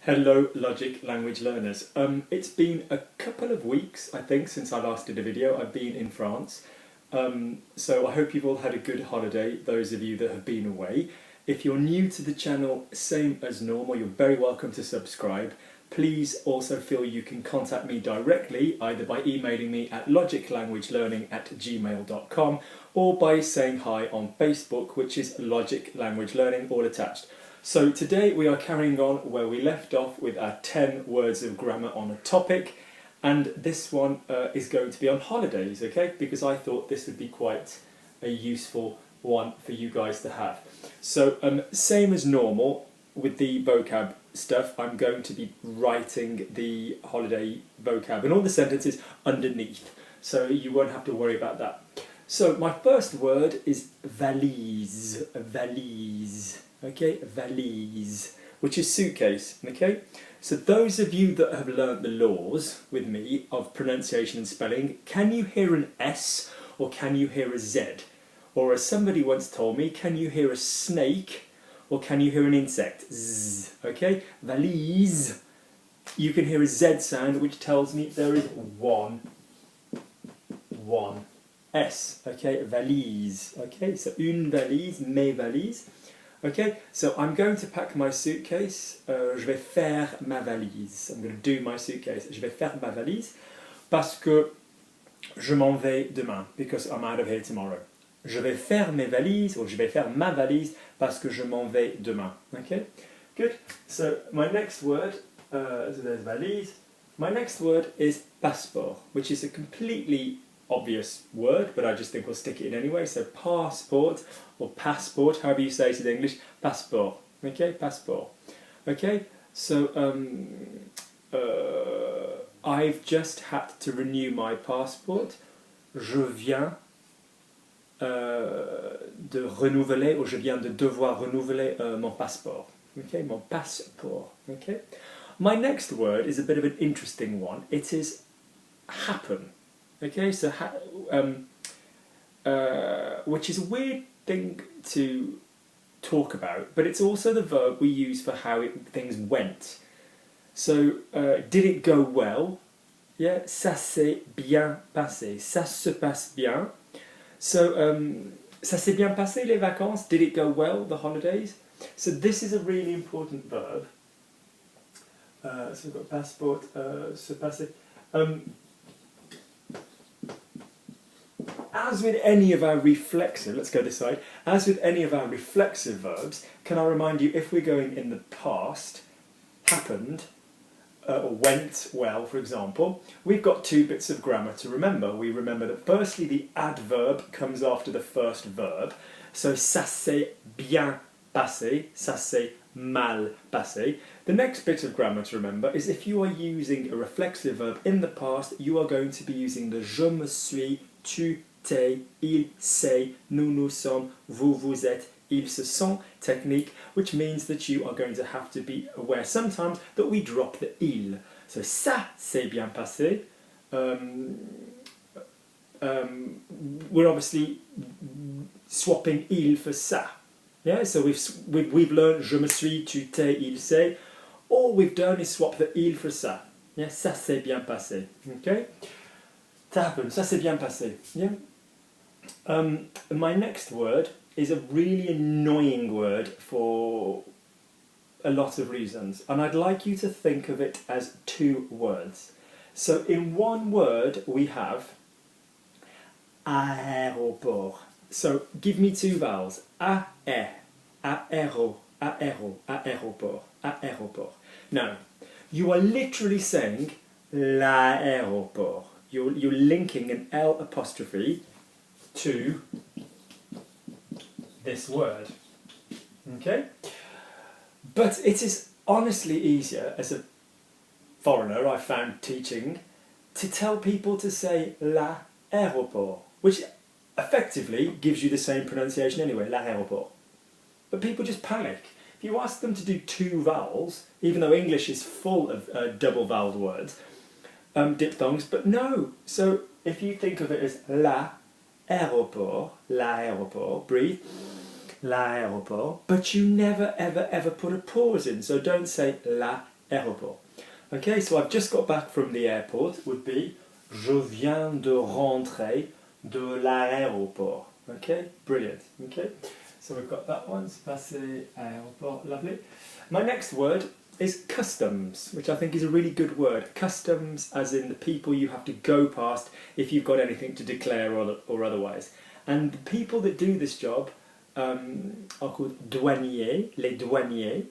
Hello Logic language learners. It's been a couple of weeks, I think, since I last did a video. I've been in France. So I hope you've all had a good holiday, those of you that have been away. If you're new to the channel, same as normal, you're very welcome to subscribe. Please also feel you can contact me directly, either by emailing me at logiclanguagelearning@gmail.com or by saying hi on Facebook, which is Logic Language Learning, all attached. So today we are carrying on where we left off with our 10 words of grammar on a topic, and this one is going to be on holidays, okay? Because I thought this would be quite a useful one for you guys to have. So same as normal with the vocab stuff, I'm going to be writing the holiday vocab and all the sentences underneath, so you won't have to worry about that. So my first word is valise, valise. Okay, valise, which is suitcase, okay? So those of you that have learnt the laws with me of pronunciation and spelling, can you hear an S or can you hear a Z? Or as somebody once told me, can you hear a snake or can you hear an insect? Z, okay? Valise, you can hear a Z sound, which tells me there is one S, okay? Valise, okay? So une valise, mes valises. Okay, so I'm going to pack my suitcase. Je vais faire ma valise. I'm going to do my suitcase. Je vais faire ma valise parce que je m'en vais demain, because I'm out of here tomorrow. Je vais faire mes valises, or je vais faire ma valise parce que je m'en vais demain. Okay, good. So my next word, so there's valise. My next word is passeport, which is a completely obvious word, but I just think we'll stick it in anyway. So passport or passport, however you say it in English, passport. Okay, passport. Okay, so I've just had to renew my passport. Je viens de renouveler, or je viens de devoir renouveler mon passeport. Okay, mon passeport. Okay. My next word is a bit of an interesting one. It is happen. Okay, so which is a weird thing to talk about, but it's also the verb we use for how things went. So, did it go well? Yeah, ça s'est bien passé. Ça se passe bien. So, ça s'est bien passé les vacances? Did it go well, the holidays? So this is a really important verb. So we've got passport, se passer. As with any of our reflexive, let's go this side, as with any of our reflexive verbs, can I remind you, if we're going in the past, happened, or went well, for example, we've got two bits of grammar to remember. We remember that firstly the adverb comes after the first verb, so ça s'est bien passé, ça s'est mal passé. The next bit of grammar to remember is if you are using a reflexive verb in the past, you are going to be using the je me suis, tu t'es, il s'est, nous nous sommes, vous vous êtes, ils se sont technique, which means that you are going to have to be aware sometimes that we drop the il. So ça s'est bien passé. We're obviously swapping il for ça. Yeah, so we've learned je me suis, tu t'es, il s'est. All we've done is swap the il for ça. Yeah, ça s'est bien passé. Okay. Ça s'est bien passé. Yeah. My next word is a really annoying word for a lot of reasons, and I'd like you to think of it as two words. So in one word we have aéroport. So give me two vowels. Aéro, aéroport, aéroport. Now, you are literally saying l'aéroport. You're linking an L apostrophe to this word, okay? But it is honestly easier, as a foreigner I found teaching, to tell people to say l'aéroport, which effectively gives you the same pronunciation anyway, l'aéroport. But people just panic. If you ask them to do two vowels, even though English is full of double voweled words, diphthongs, but no. So if you think of it as l'aéroport, breathe, l'aéroport, but you never ever put a pause in, so don't say l'aéroport. aéroport. Okay, so I've just got back from the airport would be je viens de rentrer de l'aéroport. Okay, brilliant. Okay, so we've got that one. Passé, aéroport, lovely. My next word is customs, which I think is a really good word. Customs as in the people you have to go past if you've got anything to declare or otherwise. And the people that do this job are called douaniers, les douaniers.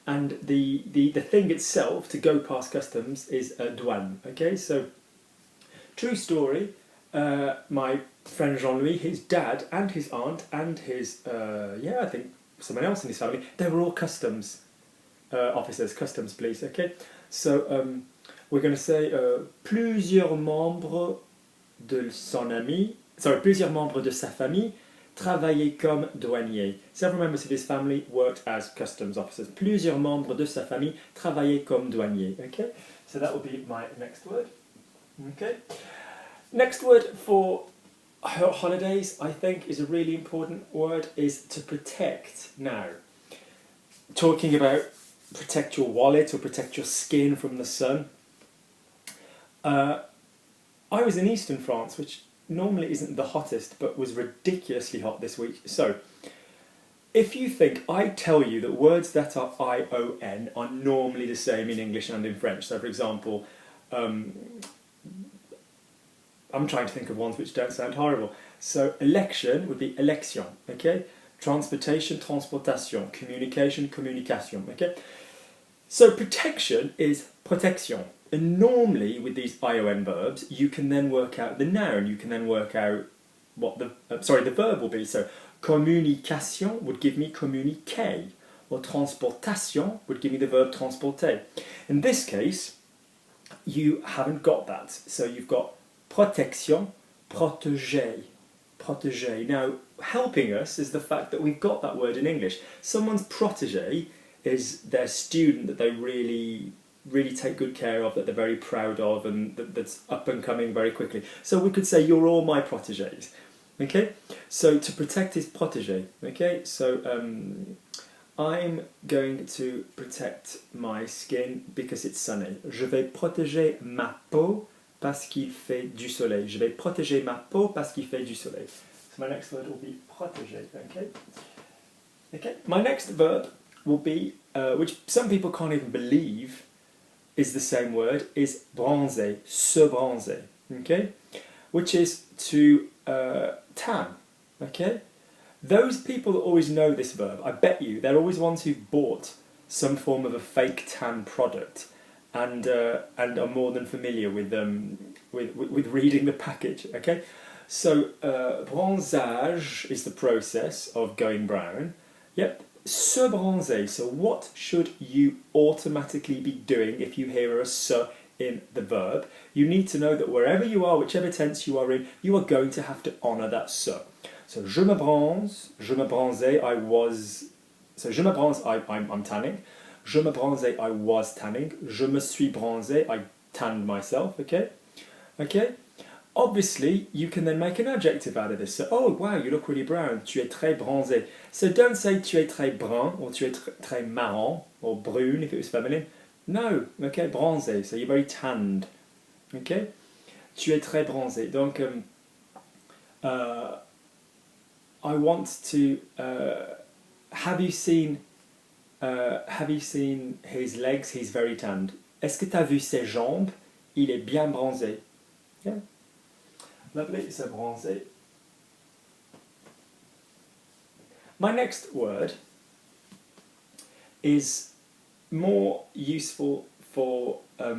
And the thing itself to go past customs is a douane. Okay, so true story. My friend Jean-Louis, his dad and his aunt and his I think someone else in his family, they were all customs officers, customs police. Okay, so we're going to say plusieurs membres de son ami, plusieurs membres de sa famille travaillaient comme douaniers. Several members of his family worked as customs officers. Plusieurs membres de sa famille travaillaient comme douaniers. Okay, so that will be my next word. Okay, next word for holidays, I think, is a really important word, is to protect. Now, talking about protect your wallet or protect your skin from the sun. I was in eastern France, which normally isn't the hottest, but was ridiculously hot this week. So, if you think I tell you that words that are I-O-N are normally the same in English and in French, so for example, I'm trying to think of ones which don't sound horrible. So, election would be élection, okay? Transportation, transportation. Communication, communication, okay? So, protection is protection. And normally, with these ION verbs, you can then work out the noun. You can then work out what the verb will be. So, communication would give me communiquer, or transportation would give me the verb transporter. In this case, you haven't got that. So, you've got protection, proteger, proteger. Now, helping us is the fact that we've got that word in English. Someone's protege is their student that they really take good care of, that they're very proud of, and that's up and coming very quickly. So we could say, you're all my protégés. Okay? So to protect is protéger. Okay? So I'm going to protect my skin because it's sunny. Je vais protéger ma peau parce qu'il fait du soleil. Je vais protéger ma peau parce qu'il fait du soleil. So my next word will be protéger. Okay? Okay? My next verb will be, which some people can't even believe is the same word, is bronzer, se bronzer, okay? Which is to tan, okay? Those people that always know this verb, I bet you, they're always ones who've bought some form of a fake tan product and are more than familiar with reading the package, okay? So, bronzage is the process of going brown. Yep. Se bronzer. So what should you automatically be doing if you hear a se in the verb? You need to know that wherever you are, whichever tense you are in, you are going to have to honour that se. So je me bronzais, I was... So je me bronze, I'm tanning. Je me bronzais, I was tanning. Je me suis bronzé, I tanned myself, okay? Okay? Obviously, you can then make an adjective out of this. So, oh, wow, you look really brown. Tu es très bronzé. So don't say tu es très brun or tu es très marron or brune if it was feminine. No, okay, bronzé. So you're very tanned. Okay? Tu es très bronzé. Donc, I want to... have you seen his legs? He's very tanned. Est-ce que tu as vu ses jambes? Il est bien bronzé. Yeah. Lovely, so bronzé. My next word is more useful for a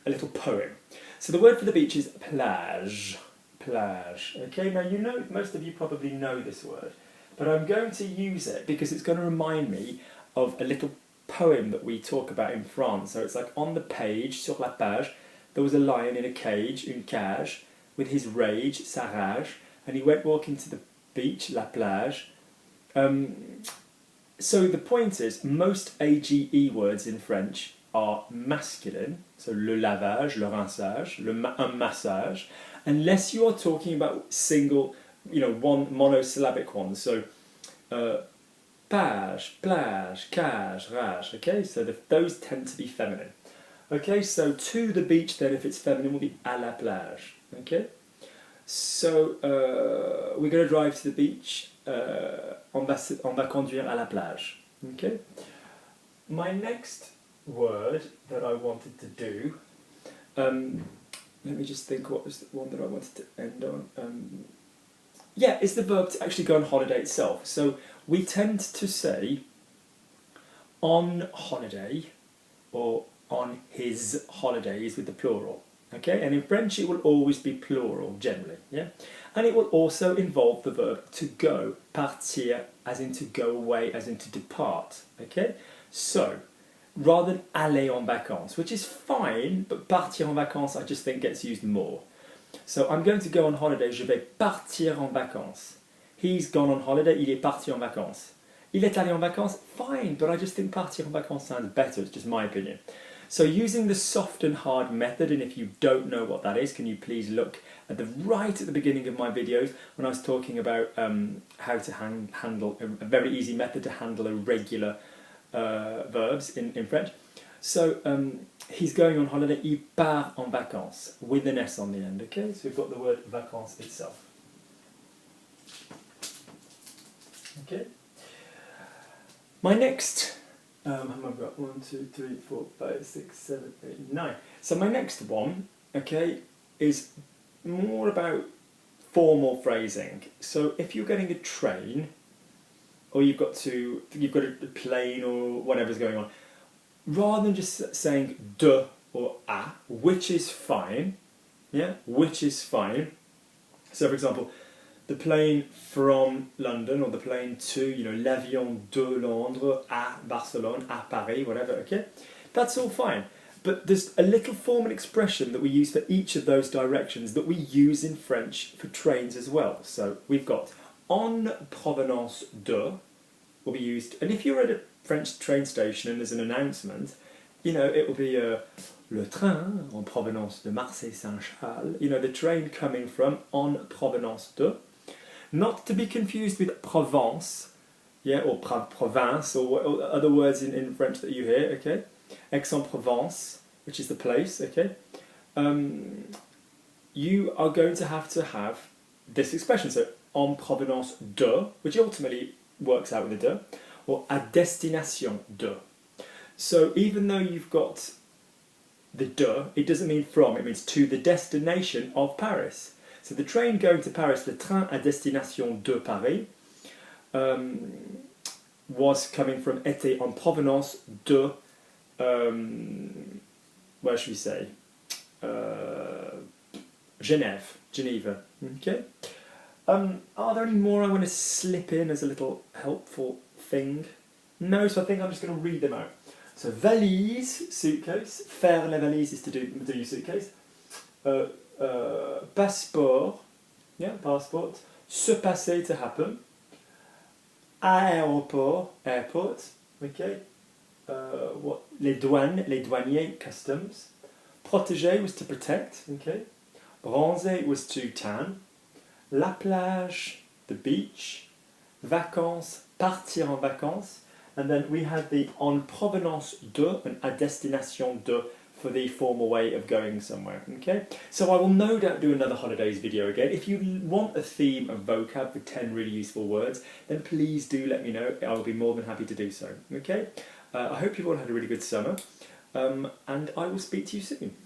little poem. So the word for the beach is plage. Plage. Okay, now you know, most of you probably know this word, but I'm going to use it because it's going to remind me of a little poem that we talk about in France. So it's like on the page, sur la page, there was a lion in a cage, une cage, with his rage, sa rage, and he went walking to the beach, la plage. So the point is, most AGE words in French are masculine, so le lavage, le rinçage, un massage, unless you are talking about single, one monosyllabic ones. So page, plage, cage, rage. Okay, so those tend to be feminine. Okay, so to the beach then, if it's feminine, will be à la plage. Okay, so we're going to drive to the beach. On va conduire à la plage. Okay, my next word that I wanted to do. Let me just think, what was the one that I wanted to end on? Yeah, it's the verb to actually go on holiday itself. So we tend to say on holiday or on his holidays with the plural. Okay, and in French it will always be plural generally. Yeah, and it will also involve the verb to go, partir, as in to go away, as in to depart. Okay, so rather than aller en vacances, which is fine, but partir en vacances I just think gets used more. So I'm going to go on holiday, je vais partir en vacances. He's gone on holiday, il est parti en vacances. Il est allé en vacances, fine, but I just think partir en vacances sounds better, it's just my opinion. So using the soft and hard method, and if you don't know what that is, can you please look at right at the beginning of my videos when I was talking about how to handle a very easy method to handle irregular verbs in French. So he's going on holiday, il part en vacances, with an S on the end, okay? So we've got the word vacances itself. Okay. My next, I've got 1, 2, 3, 4, 5, 6, 7, 8, 9. So my next one, okay, is more about formal phrasing. So if you're getting a train, or you've got a plane or whatever's going on, rather than just saying de or a, which is fine, yeah, which is fine. So for example, the plane from London, or the plane to, l'avion de Londres à Barcelone, à Paris, whatever, okay? That's all fine. But there's a little form and expression that we use for each of those directions that we use in French for trains as well. So we've got en provenance de will be used, and if you're at a French train station and there's an announcement, it will be le train en provenance de Marseille-Saint-Charles, the train coming from en provenance de. Not to be confused with Provence, yeah, or province, or other words in French that you hear, okay? Aix-en-Provence, which is the place, okay? You are going to have this expression, so en provenance de, which ultimately works out with a de, or à destination de. So even though you've got the de, it doesn't mean from, it means to the destination of Paris. So the train going to Paris, le train à destination de Paris, was coming from, était en provenance de, where should we say, Geneva, okay? Are there any more I want to slip in as a little helpful thing? No, so I think I'm just going to read them out. So valise, suitcase, faire les valises is to do your suitcase. Passeport, yeah, passport. Se passer, to happen. Aéroport, airport, okay. Les douanes, les douaniers, customs. Proteger was to protect, okay. Bronzé was to tan. La plage, the beach. Vacances, partir en vacances. And then we had the en provenance de and à destination de for the formal way of going somewhere, okay? So I will no doubt do another holidays video again. If you want a theme of vocab with 10 really useful words, then please do let me know. I'll be more than happy to do so, okay? I hope you've all had a really good summer, and I will speak to you soon.